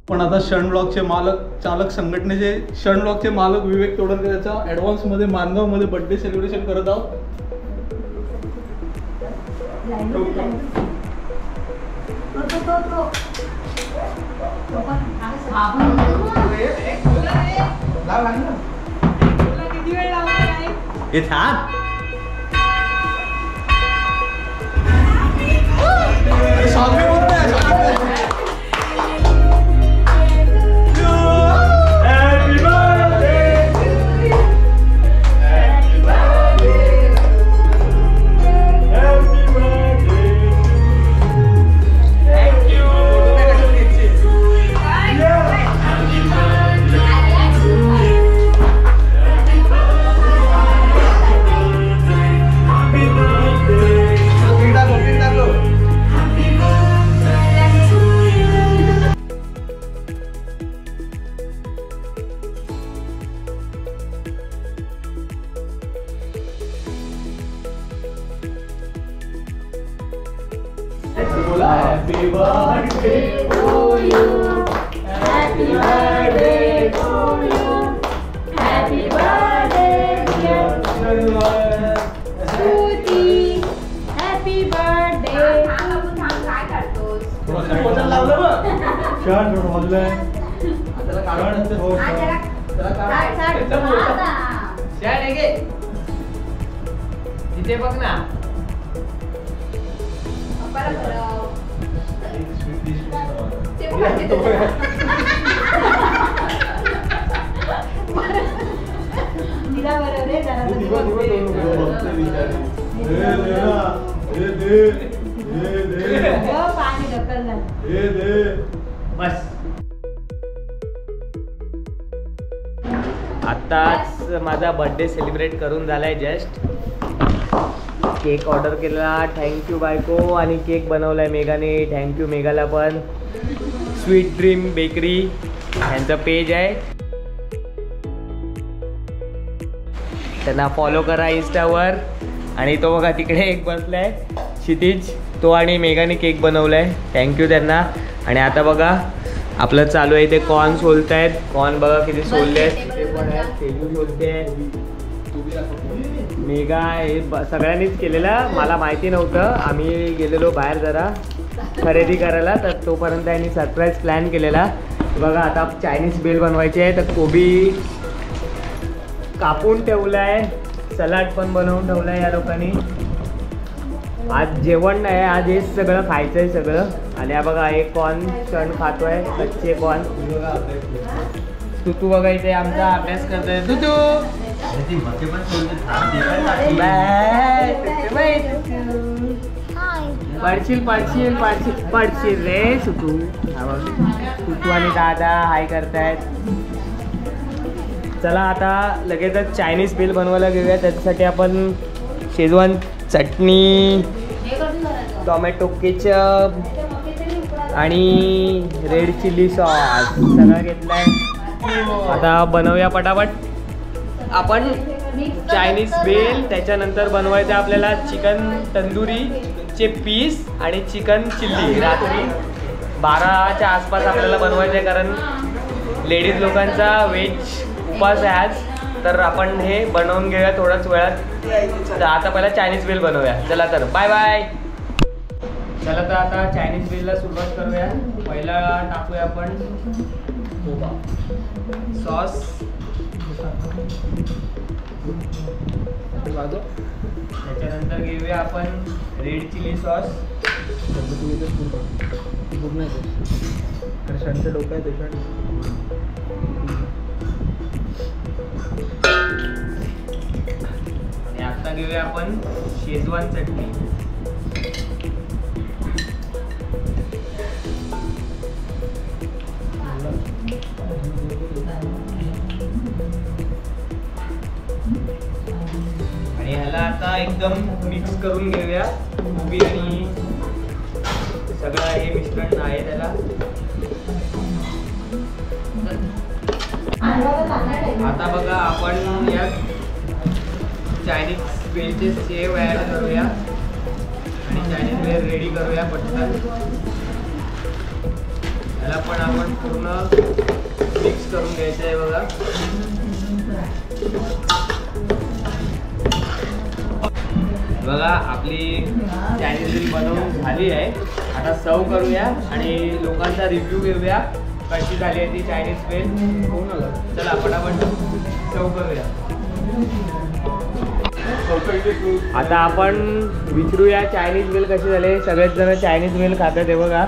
पण आता क्षण ब्लॉगचे चालक संघटनेचे क्षण ब्लॉगचे मालक विवेक तोडणकर याचा ॲडव्हान्स मध्ये मानगाव मध्ये बर्थडे सेलिब्रेशन करत आहोत. Happy birthday to you. Happy birthday to you. Happy birthday dear Shruti. Happy birthday. काय करतोस? पोचन लावलं बघ. शर्ट वाजलंय. त्याला काढून हो. त्याला काढ. शर्ट आहे गे. इथे बघ ना. आताच माझा बर्थडे सेलिब्रेट करून झालाय. जस्ट केक ऑर्डर केला. थँक्यू बायको. आणि केक बनवलाय मेघाने. थँक्यू मेघाला पण. स्वीट ड्रीम बेकरी यांचं पेज आहे, त्यांना फॉलो करा इंस्टावर. आणि तो बघा तिकडे एक बसलाय क्षितिज, तो आणि मेघाने केक बनवलाय. थँक्यू त्यांना. आणि आता बघा आपलं चालू आहे इथे कॉर्न सोलत आहेत. कॉर्न बघा किती सोलले आहेत. ते पण आहेत. तेजू सोलते आहे. मेघा हे सगळ्यांनीच केलेला. मला माहिती नव्हतं. आम्ही गेलेलो बाहेर जरा खरेदी करायला, तर तोपर्यंत त्यांनी सरप्राईज प्लॅन केलेला. बघा आता चायनीज बेल बनवायची आहे, तर कोबी कापून ठेवला आहे. सलाड पण बनवून ठेवला आहे या लोकांनी. आज जेवण नाही, आज हे सगळं खायचं आहे सगळं. आणि हा बघा एक कॉर्न क्षण खातोय, कच्चे कॉर्न. तू बघा इथे आमचा अभ्यास करतोय. तू पडशील पडशील पडशील पडशील रे सुटू. सुटू आणि दादा हाय करतायत. चला आता लगेचच चायनीज बेल बनवायला घेऊया. त्याच्यासाठी आपण शेजवान चटणी, टोमॅटो केचप आणि रेड चिली सॉस सगळं घेतलाय. आता बनवूया पटापट आपण चायनीज बेल. त्याच्यानंतर बनवायचं आपल्याला चिकन तंदुरीचे पीस आणि चिकन चिल्ली. रात्री 12च्या आसपास आपल्याला बनवायचं आहे, कारण लेडीज लोकांचा व्हेज उपवास आहे आज. तर आपण हे बनवून घेऊया थोड्याच वेळात. तर आता पहिला चायनीज बेल बनवूया. चला तर बाय बाय. चला तर आता चायनीज बेलला सुरुवात करूया. पहिला टाकूया आपण सॉस. त्याच्यानंतर घेऊया आपण रेड चिली सॉस. डोकं आहे त्याच्यात. आणि आता घेऊया आपण शेजवान चटणी. आणि ह्याला आता एकदम मिक्स करून घेऊया. कोबी आणि सगळं हे मिश्रण आहे त्याला. आता बघा आपण या चायनीज बेलचे सेव ॲड करूया आणि चायनीज बेल रेडी करूया पटकन. त्याला पण आपण पूर्ण मिक्स करून घ्यायचं आहे बघा. बघा आपली चायनीज भेल बनवून झाली आहे. आता सर्व करूया आणि लोकांचा रिव्ह्यू घेऊया कशी झाली आहे ती चायनीज भेल. चला पटापट सर्व करूया. आता आपण विचारूया चायनीज भेल कशी झाली. सगळेच जण चायनीज भेल खातात आहे बघा.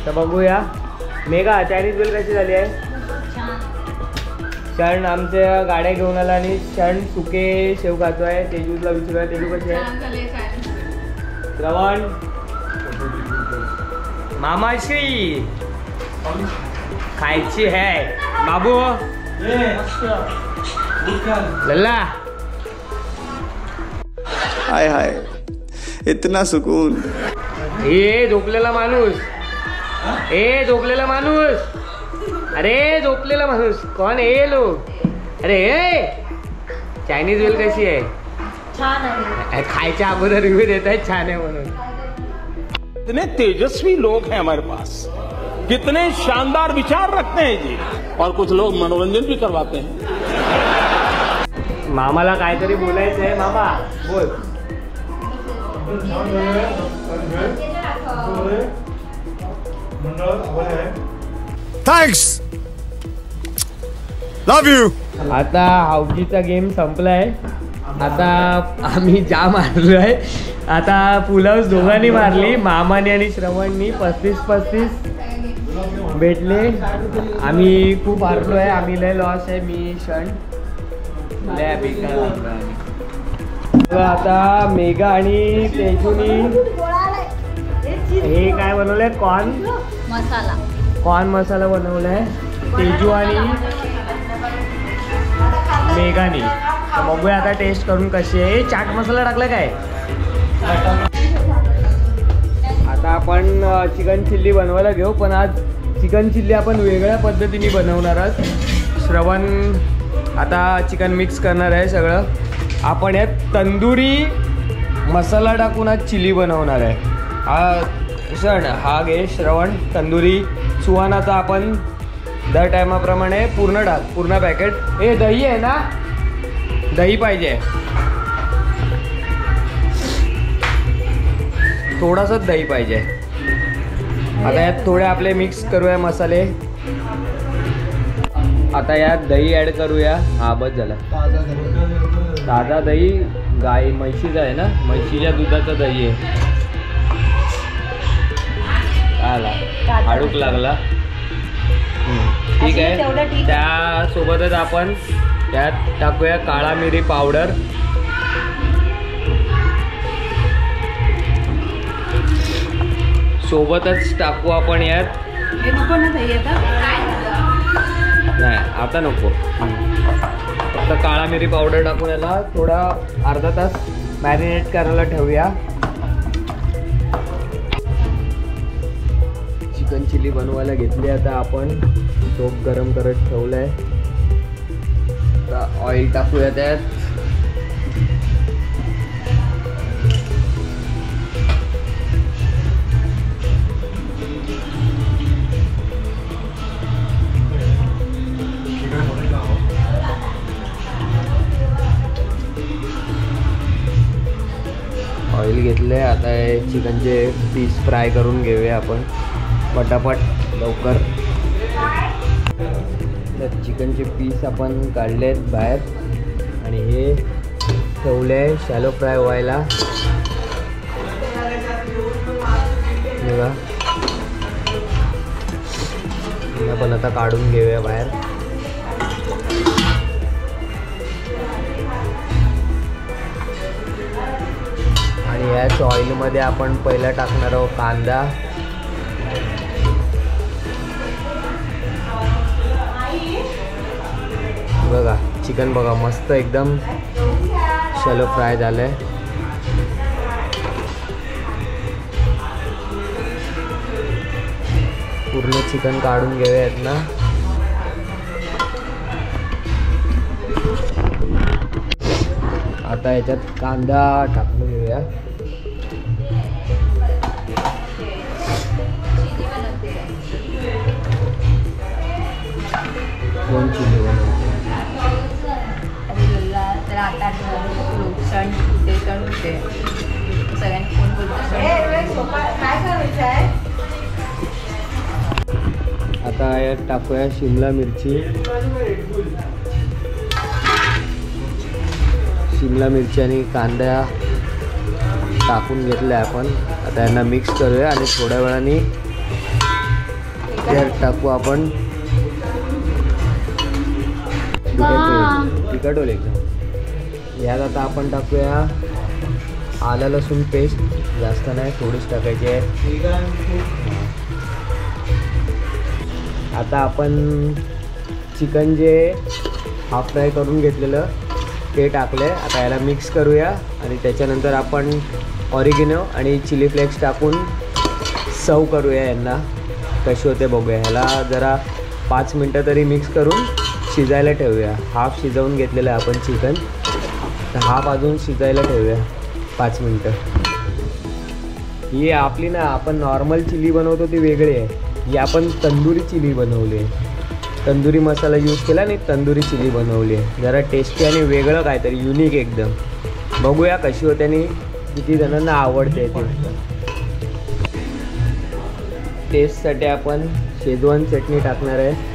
तर बघूया. मेघा चायनीज भेल कशी झाली आहे? क्षण आमच्या गाड्या घेऊन आला आणि क्षण सुके शेव खातो आहे. तेजूला विचारूया तेजू कशी आहे? श्रवण मामाश्री खायची है बाबू लल्ला. हाय हाय इतना सुकून. ए झोपलेला माणूस. ए झोपलेला माणूस. अरे झोपलेला माणूस कोण आहे लोक? अरे चायनीज भेल कशी आहे? छान आहे. खायच्या अगोदर रिव्ह्यू देत आहेत छान आहे म्हणून. कितने तेजस्वी लोग हैं हमारे पास, कितने शानदार विचार रखते हैं जी. और कुछ लोग मनोरंजन भी करवाते हैं. मामाला काहीतरी बोलायचं आहे. मामा बोल. Thanks love you. आता हावजीचा गेम संपलाय. आता आम्ही जा मारलोय. आता पुलाव दोघांनी मारली. मामाने आणि श्रवणनी 35-35 भेटले. आम्ही खूप हारलो आहे. आम्ही लय लॉस आहे. मी क्षण लय बेकार हारलो आहे. आता मेघा आणि तेजूनी हे काय बनवलंय? कॉर्न मसाला बनवलाय तेजू आणि मेघानी. बघूया आता टेस्ट करून कशी आहे. चाट मसाला टाकला काय? आता आपण चिकन चिल्ली बनवायला घेऊ. पण आज चिकन चिल्ली आपण वेगळ्या पद्धतीने बनवणार आहोत. श्रवण आता चिकन मिक्स करणार आहे सगळं. आपण यात तंदुरी मसाला टाकून आज चिल्ली बनवणार आहे. हा घे श्रवण तंदुरी. सुहानाचा आपण दर टायमाप्रमाणे पूर्ण पॅकेट. हे दही आहे ना? दही पाहिजे. थोडासाच दही पाहिजे. आता यात थोडे आपले मिक्स करूया मसाले. आता यात दही ॲड करूया. हा बस झाला. ताजा दही म्हशीचं आहे ना? म्हशीच्या दुधाचं दही आहे. आला हाडूक लागला. ठीक आहे. त्यासोबतच आपण त्यात टाकूया काळा मिरी पावडर. सोबतच टाकू आपण यात. नाही आता नको. फक्त काळा मिरी पावडर टाकून याला थोडा अर्धा तास मॅरिनेट करायला ठेवूया. चिकन चिल्ली बनवायला घेतली. आता आपण तोप गरम करत ठेवलाय. आता ऑइल टाकूया त्यात. ऑइल घेतले. आता हे चिकनचे पीस फ्राय करून घेऊया आपण पटापट लवकर. तर चिकनचे पीस आपण काढले आहेत बाहेर आणि हे ठेवले आहे शॅलो फ्राय व्हायला. बघा आपण आता काढून घेऊया बाहेर. आणि याच ऑइलमध्ये आपण पहिला टाकणार आहोत कांदा. बघा चिकन बघा मस्त एकदम शॅलो फ्राय झालं आहे. पूर्ण चिकन काढून घेऊयात ना. आता याच्यात कांदा टाकून घेऊया. कोण चिली बनवतो? तर आता सण कुठे सण कुठे सगळ्यांनी फोन बोलतो. आता यात टाकूया शिमला मिरची. शिमला मिरची आणि कांदा टाकून घेतला आपण. आता यांना मिक्स करूया आणि थोड्या वेळाने त्यात टाकू आपण तिखट होईल एकदम. यात आता आपण टाकूया आलं लसूण पेस्ट. जास्त नाही, थोडीच टाकायची आहे. आता आपण चिकन जे हाफ फ्राय करून घेतलेलं ते टाकले. आता याला मिक्स करूया आणि त्याच्यानंतर आपण ऑरिगेनो आणि चिली फ्लेक्स टाकून सर्व करूया. यांना कशी होते बघूया. ह्याला जरा 5 मिनटं तरी मिक्स करून शिजायला ठेवूया. हाफ शिजवून घेतलेलं आहे आपण चिकन, तर हाफ अजून शिजायला ठेवूया 5 मिनटं. ही आपली ना आपण नॉर्मल चिली बनवतो ती वेगळी आहे. ही आपण तंदुरी चिली बनवली आहे. तंदुरी मसाला यूज केला आणि तंदुरी चिली बनवली आहे. जरा टेस्टी आणि वेगळं काहीतरी युनिक एकदम. बघूया कशी होते आणि किती जणांना आवडते ते. टेस्टसाठी आपण शेजवान चटणी टाकणार आहे.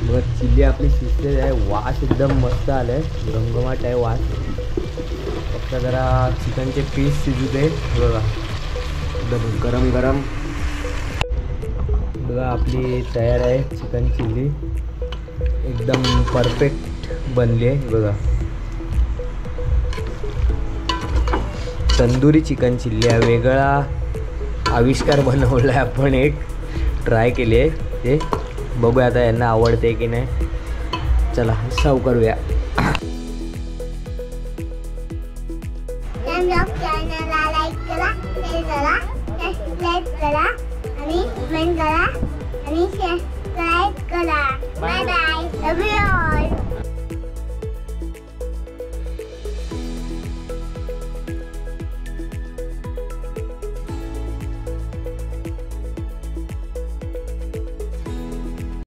बघा चिल्ली आपली शिजलेली आहे. वास एकदम मस्त आला आहे, रंगमाट आहे वास. फक्त जरा चिकनचे पीस शिजू दे. बघा एकदम गरम गरम. बघा आपली तयार आहे चिकन चिल्ली. एकदम परफेक्ट बनली आहे. बघा तंदुरी चिकन चिल्ली आहे. वेगळा आविष्कार बनवला आहे आपण, एक ट्राय केली आहे ते. बघूया आता यांना आवडते की नाही. चला सर्व करूया. चॅनलला लाईक करा, शेअर करा, सबस्क्राईब करा आणि कमेंट करा आणि सबस्क्राईब करा. Bye bye, love you all.